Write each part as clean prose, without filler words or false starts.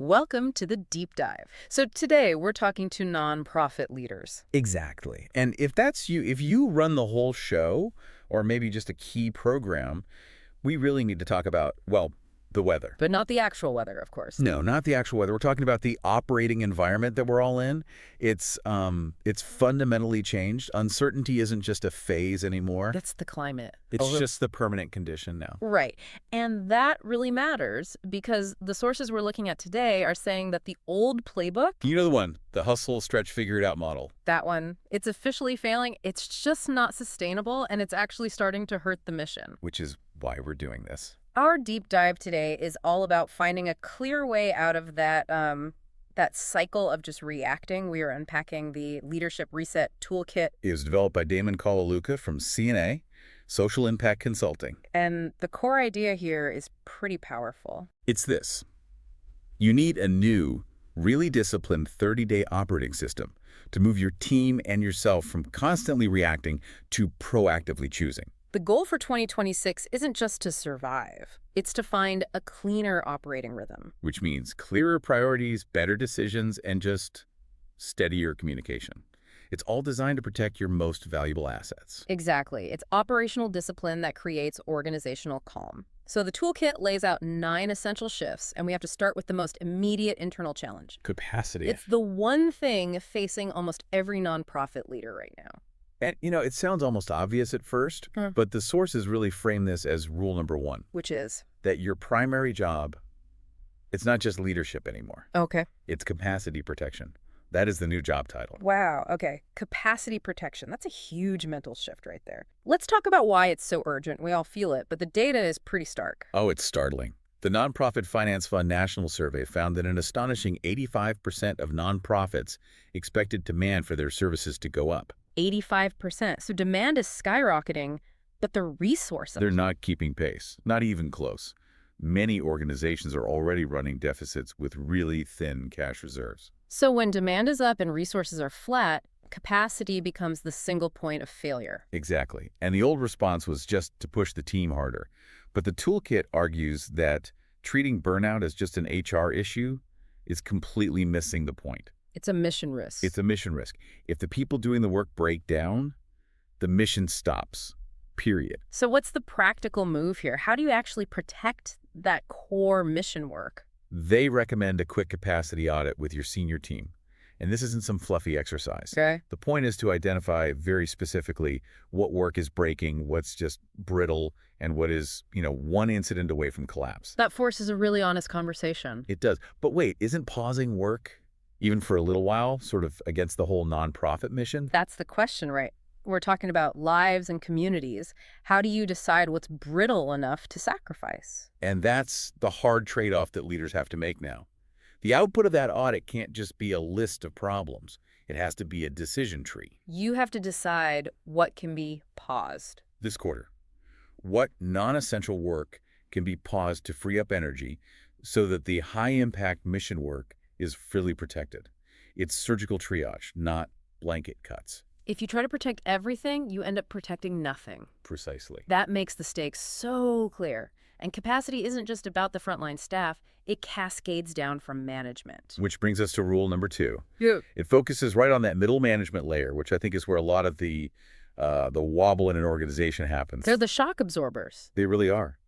Welcome to the deep dive. So today we're talking to nonprofit leaders. Exactly. And if that's you, if you run the whole show or maybe just a key program, we really need to talk about, well, the weather. But not the actual weather, of course. No, not the actual weather. We're talking about the operating environment that we're all in. It's fundamentally changed. Uncertainty isn't just a phase anymore. That's the climate. It's just the permanent condition now. Right. And that really matters because the sources we're looking at today are saying that the old playbook, You know the one, the hustle, stretch, figure it out model. that one, it's officially failing. It's just not sustainable, and it's actually starting to hurt the mission. Which is why we're doing this. Our deep dive today is all about finding a clear way out of that cycle of just reacting. We are unpacking the Leadership Reset Toolkit, It was developed by Damon Kalaluka from CNA, Social Impact Consulting. and the core idea here is pretty powerful. It's this. You need a new, really disciplined 30-day operating system to move your team and yourself from constantly reacting to proactively choosing. The goal for 2026 isn't just to survive. It's to find a cleaner operating rhythm. Which means clearer priorities, better decisions, and just steadier communication. It's all designed to protect your most valuable assets. Exactly. It's operational discipline that creates organizational calm. So the toolkit lays out 9 essential shifts, and we have to start with the most immediate internal challenge. Capacity. It's the one thing facing almost every nonprofit leader right now. And, it sounds almost obvious at first, but the sources really frame this as rule number 1. Which is? That your primary job, it's not just leadership anymore. Okay. It's capacity protection. That is the new job title. Wow. Okay. Capacity protection. That's a huge mental shift right there. Let's talk about why it's so urgent. We all feel it, but the data is pretty stark. Oh, it's startling. The Nonprofit Finance Fund National Survey found that an astonishing 85% of nonprofits expected demand for their services to go up. 85%. So demand is skyrocketing, but the resources. They're not keeping pace, not even close. Many organizations are already running deficits with really thin cash reserves. So when demand is up and resources are flat, capacity becomes the single point of failure. Exactly. And the old response was just to push the team harder. But the toolkit argues that treating burnout as just an HR issue is completely missing the point. It's a mission risk. It's a mission risk. If the people doing the work break down, the mission stops, period. So what's the practical move here? How do you actually protect that core mission work? They recommend a quick capacity audit with your senior team. And this isn't some fluffy exercise. Okay. The point is to identify very specifically what work is breaking, what's just brittle, and what is, one incident away from collapse. That forces a really honest conversation. It does. But wait, isn't pausing work, even for a little while, sort of against the whole nonprofit mission? That's the question, right? We're talking about lives and communities. How do you decide what's brittle enough to sacrifice? And that's the hard trade-off that leaders have to make now. The output of that audit can't just be a list of problems. It has to be a decision tree. You have to decide what can be paused. This quarter, what non-essential work can be paused to free up energy so that the high-impact mission work is fully protected? It's surgical triage, not blanket cuts. If you try to protect everything, you end up protecting nothing. Precisely. That makes the stakes so clear. And capacity isn't just about the frontline staff, it cascades down from management. Which brings us to rule number 2. Yeah. It focuses right on that middle management layer, which I think is where a lot of the wobble in an organization happens. They're the shock absorbers. They really are.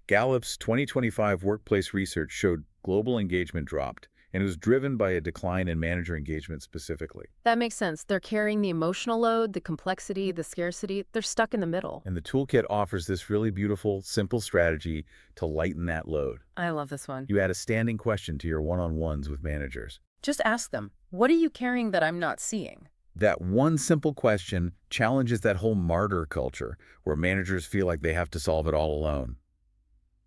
Gallup's 2025 workplace research showed global engagement dropped, and it was driven by a decline in manager engagement specifically. That makes sense. They're carrying the emotional load, the complexity, the scarcity. They're stuck in the middle. And the toolkit offers this really beautiful, simple strategy to lighten that load. I love this one. You add a standing question to your one-on-ones with managers. Just ask them, what are you carrying that I'm not seeing? That one simple question challenges that whole martyr culture where managers feel like they have to solve it all alone.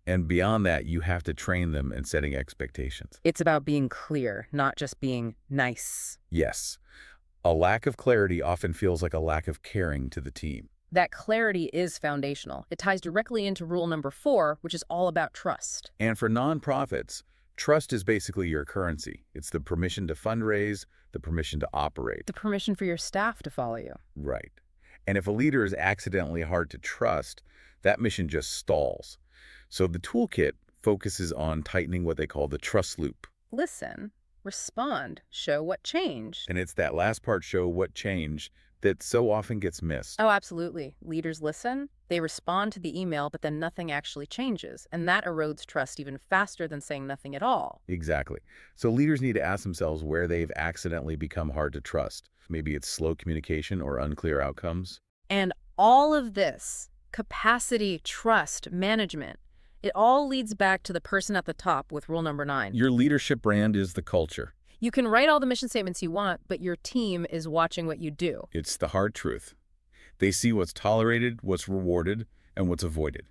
And beyond that, you have to train them in setting expectations. It's about being clear, not just being nice. Yes. A lack of clarity often feels like a lack of caring to the team. That clarity is foundational. It ties directly into rule number 4, which is all about trust. And for nonprofits, trust is basically your currency. It's the permission to fundraise, the permission to operate. The permission for your staff to follow you. Right. And if a leader is accidentally hard to trust, that mission just stalls. So the toolkit focuses on tightening what they call the trust loop. Listen, respond, show what changed. And it's that last part, show what changed, that so often gets missed. Oh, absolutely. Leaders listen, they respond to the email, but then nothing actually changes. And that erodes trust even faster than saying nothing at all. Exactly. So leaders need to ask themselves where they've accidentally become hard to trust. Maybe it's slow communication or unclear outcomes. And all of this, capacity, trust, management, it all leads back to the person at the top with rule number 9. Your leadership brand is the culture. You can write all the mission statements you want, but your team is watching what you do. It's the hard truth. They see what's tolerated, what's rewarded, and what's avoided.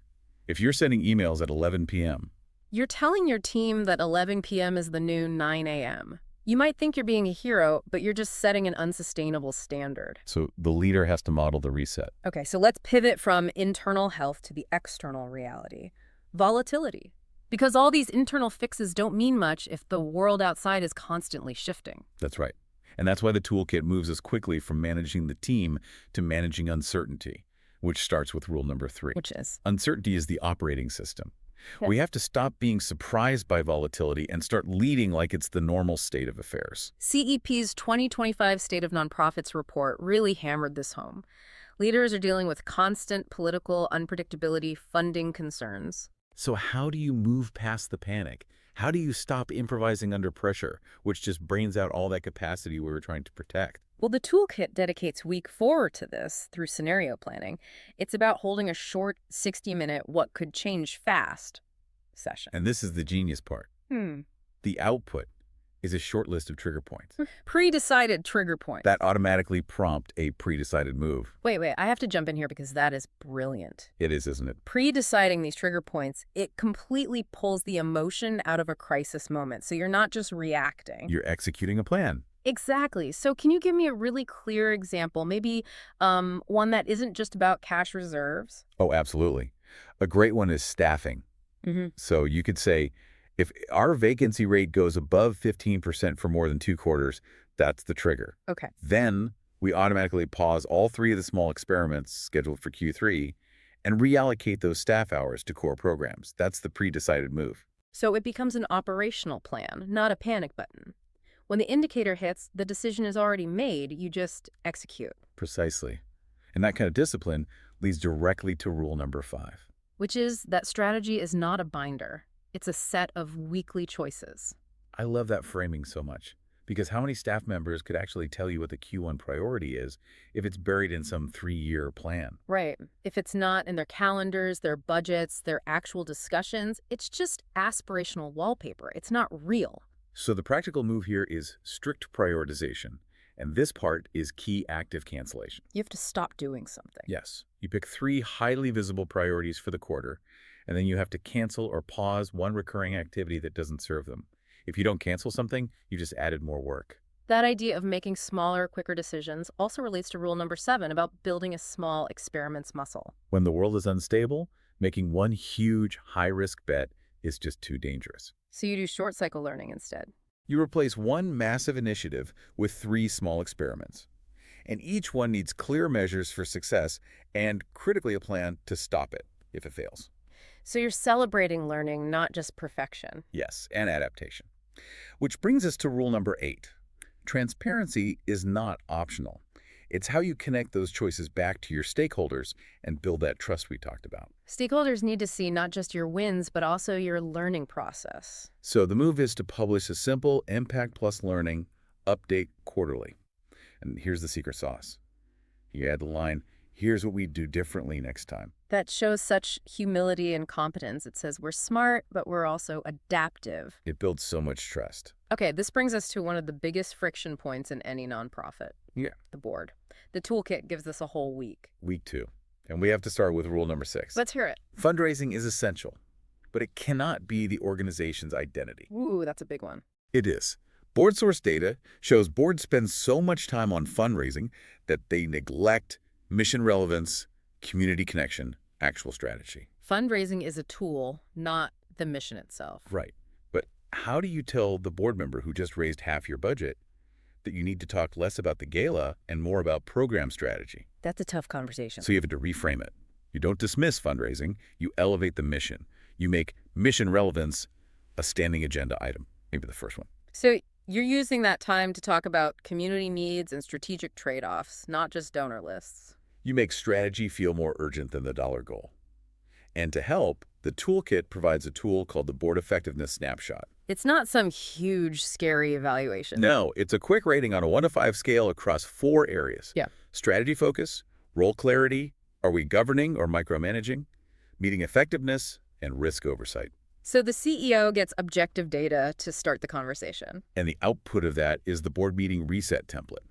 If you're sending emails at 11 p.m., You're telling your team that 11 p.m. is the new 9 a.m. You might think you're being a hero, but you're just setting an unsustainable standard. so the leader has to model the reset. Okay, so let's pivot from internal health to the external reality. Volatility. Because all these internal fixes don't mean much if the world outside is constantly shifting. That's right. And that's why the toolkit moves us quickly from managing the team to managing uncertainty, which starts with rule number 3. Which is? Uncertainty is the operating system. Yeah. We have to stop being surprised by volatility and start leading like it's the normal state of affairs. CEP's 2025 State of Nonprofits report really hammered this home. Leaders are dealing with constant political unpredictability, funding concerns. So how do you move past the panic? How do you stop improvising under pressure, which just brains out all that capacity we were trying to protect? Well, the toolkit dedicates week 4 to this through scenario planning. It's about holding a short 60-minute what could change fast session. And this is the genius part. The output is a short list of trigger points Pre-decided trigger points. that automatically prompt a pre-decided move. Wait, I have to jump in here because that is brilliant. It is, isn't it? Pre-deciding these trigger points, it completely pulls the emotion out of a crisis moment. So you're not just reacting. You're executing a plan. Exactly. So can you give me a really clear example? Maybe one that isn't just about cash reserves? Oh, absolutely. A great one is staffing. So you could say, if our vacancy rate goes above 15% for more than 2 quarters, that's the trigger. Okay. Then we automatically pause all 3 of the small experiments scheduled for Q3 and reallocate those staff hours to core programs. That's the pre-decided move. So it becomes an operational plan, not a panic button. When the indicator hits, the decision is already made. You just execute. Precisely. And that kind of discipline leads directly to rule number 5. Which is that strategy is not a binder. It's a set of weekly choices. I love that framing so much, because how many staff members could actually tell you what the Q1 priority is if it's buried in some 3-year plan? Right. If it's not in their calendars, their budgets, their actual discussions, it's just aspirational wallpaper. It's not real. So the practical move here is strict prioritization, and this part is key active cancellation. You have to stop doing something. Yes, you pick 3 highly visible priorities for the quarter, and then you have to cancel or pause one recurring activity that doesn't serve them. If you don't cancel something, you just added more work. That idea of making smaller, quicker decisions also relates to rule number 7 about building a small experiments muscle. When the world is unstable, making one huge, high-risk bet is just too dangerous. So you do short cycle learning instead. You replace one massive initiative with 3 small experiments. And each one needs clear measures for success and, critically, a plan to stop it if it fails. So you're celebrating learning, not just perfection. Yes, and adaptation. Which brings us to rule number 8. Transparency is not optional. It's how you connect those choices back to your stakeholders and build that trust we talked about. Stakeholders need to see not just your wins, but also your learning process. So the move is to publish a simple Impact Plus Learning update quarterly. And here's the secret sauce. You add the line, here's what we do differently next time. That shows such humility and competence. It says we're smart, but we're also adaptive. It builds so much trust. Okay, this brings us to one of the biggest friction points in any nonprofit. Yeah. The board. The toolkit gives us a whole week. Week 2. And we have to start with rule number 6. Let's hear it. Fundraising is essential, but it cannot be the organization's identity. Ooh, that's a big one. It is. Board source data shows boards spend so much time on fundraising that they neglect mission relevance, community connection, actual strategy. Fundraising is a tool, not the mission itself. Right. But how do you tell the board member who just raised half your budget that you need to talk less about the gala and more about program strategy? That's a tough conversation. So you have to reframe it. You don't dismiss fundraising, you elevate the mission. You make mission relevance a standing agenda item. maybe the first one. So you're using that time to talk about community needs and strategic trade-offs, not just donor lists. You make strategy feel more urgent than the dollar goal. And to help, the toolkit provides a tool called the Board Effectiveness Snapshot. It's not some huge, scary evaluation. No, it's a quick rating on a 1 to 5 scale across 4 areas. Yeah. Strategy focus, role clarity, are we governing or micromanaging, meeting effectiveness, and risk oversight. So the CEO gets objective data to start the conversation. And the output of that is the board meeting reset template.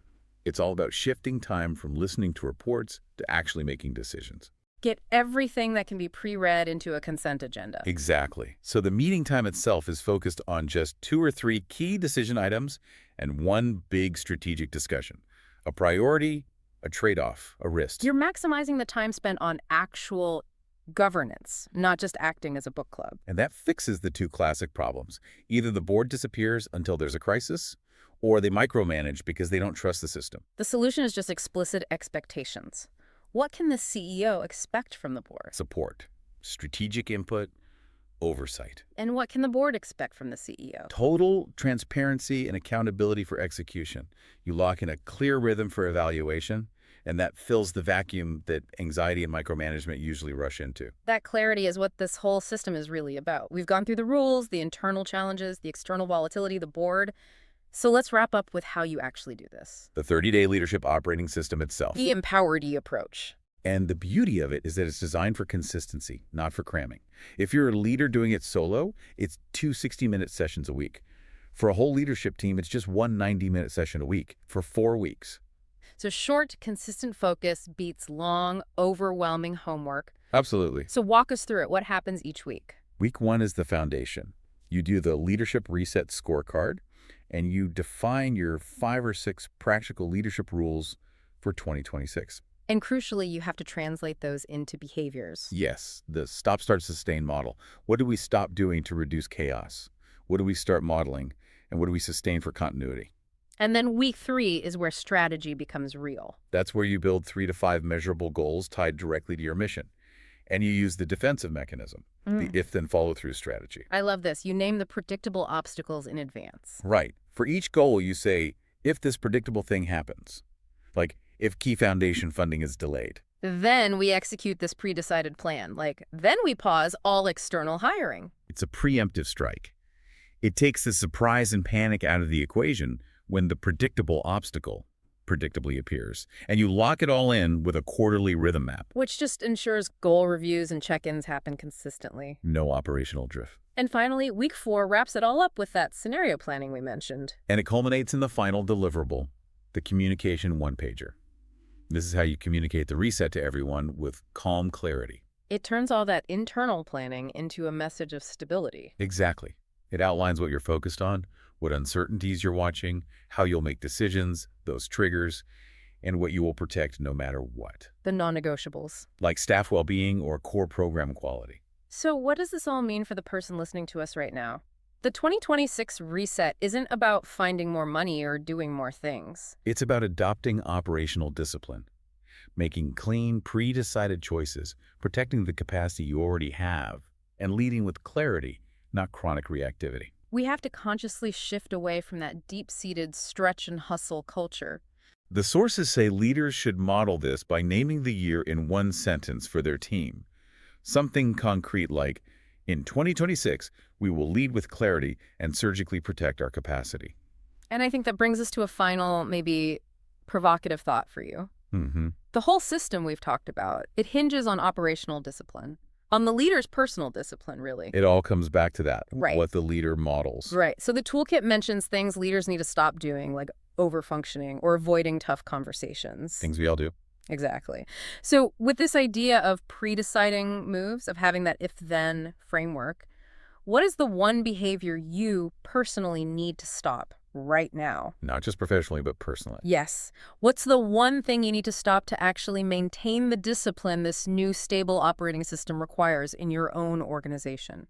It's all about shifting time from listening to reports to actually making decisions. Get everything that can be pre-read into a consent agenda. Exactly. So the meeting time itself is focused on just 2 or 3 key decision items and one big strategic discussion. A priority, a trade-off, a risk. You're maximizing the time spent on actual governance, not just acting as a book club. And that fixes the 2 classic problems. Either the board disappears until there's a crisis, or they micromanage because they don't trust the system. The solution is just explicit expectations. What can the CEO expect from the board? Support, strategic input, oversight. And what can the board expect from the CEO? Total transparency and accountability for execution. You lock in a clear rhythm for evaluation, and that fills the vacuum that anxiety and micromanagement usually rush into. That clarity is what this whole system is really about. We've gone through the rules, the internal challenges, the external volatility, the board. So let's wrap up with how you actually do this. The 30-day leadership operating system itself. The empowered approach. And the beauty of it is that it's designed for consistency, not for cramming. If you're a leader doing it solo, it's 2 60-minute sessions a week. For a whole leadership team, it's just 1 90-minute session a week for 4 weeks. So short, consistent focus beats long, overwhelming homework. Absolutely. So walk us through it. What happens each week? Week 1 is the foundation. You do the leadership reset scorecard, and you define your 5 or 6 practical leadership rules for 2026. And crucially, you have to translate those into behaviors. Yes, the stop, start, sustain model. What do we stop doing to reduce chaos? What do we start modeling? And what do we sustain for continuity? And then week 3 is where strategy becomes real. That's where you build 3 to 5 measurable goals tied directly to your mission. And you use the defensive mechanism, the if-then follow-through strategy. I love this. You name the predictable obstacles in advance. Right. For each goal, you say, if this predictable thing happens, like if key foundation funding is delayed. Then we execute this pre-decided plan. Then we pause all external hiring. It's a preemptive strike. It takes the surprise and panic out of the equation when the predictable obstacle predictably appears. And you lock it all in with a quarterly rhythm map. Which just ensures goal reviews and check-ins happen consistently. No operational drift. And finally, week 4 wraps it all up with that scenario planning we mentioned. And it culminates in the final deliverable, the communication one-pager. This is how you communicate the reset to everyone with calm clarity. It turns all that internal planning into a message of stability. Exactly. It outlines what you're focused on, what uncertainties you're watching, how you'll make decisions, those triggers, and what you will protect no matter what. The non-negotiables. Like staff well-being or core program quality. So what does this all mean for the person listening to us right now? The 2026 reset isn't about finding more money or doing more things. It's about adopting operational discipline, making clean, pre-decided choices, protecting the capacity you already have, and leading with clarity, not chronic reactivity. We have to consciously shift away from that deep-seated stretch and hustle culture. The sources say leaders should model this by naming the year in one sentence for their team. Something concrete like, in 2026, we will lead with clarity and surgically protect our capacity. And I think that brings us to a final, maybe provocative thought for you. The whole system we've talked about, it hinges on operational discipline. On the leader's personal discipline, really. It all comes back to that, right. What the leader models. Right. So the toolkit mentions things leaders need to stop doing, like overfunctioning or avoiding tough conversations. Things we all do. Exactly. So with this idea of pre-deciding moves, of having that if-then framework, what is the one behavior you personally need to stop right now? Not just professionally, but personally. Yes. What's the one thing you need to stop to actually maintain the discipline this new stable operating system requires in your own organization?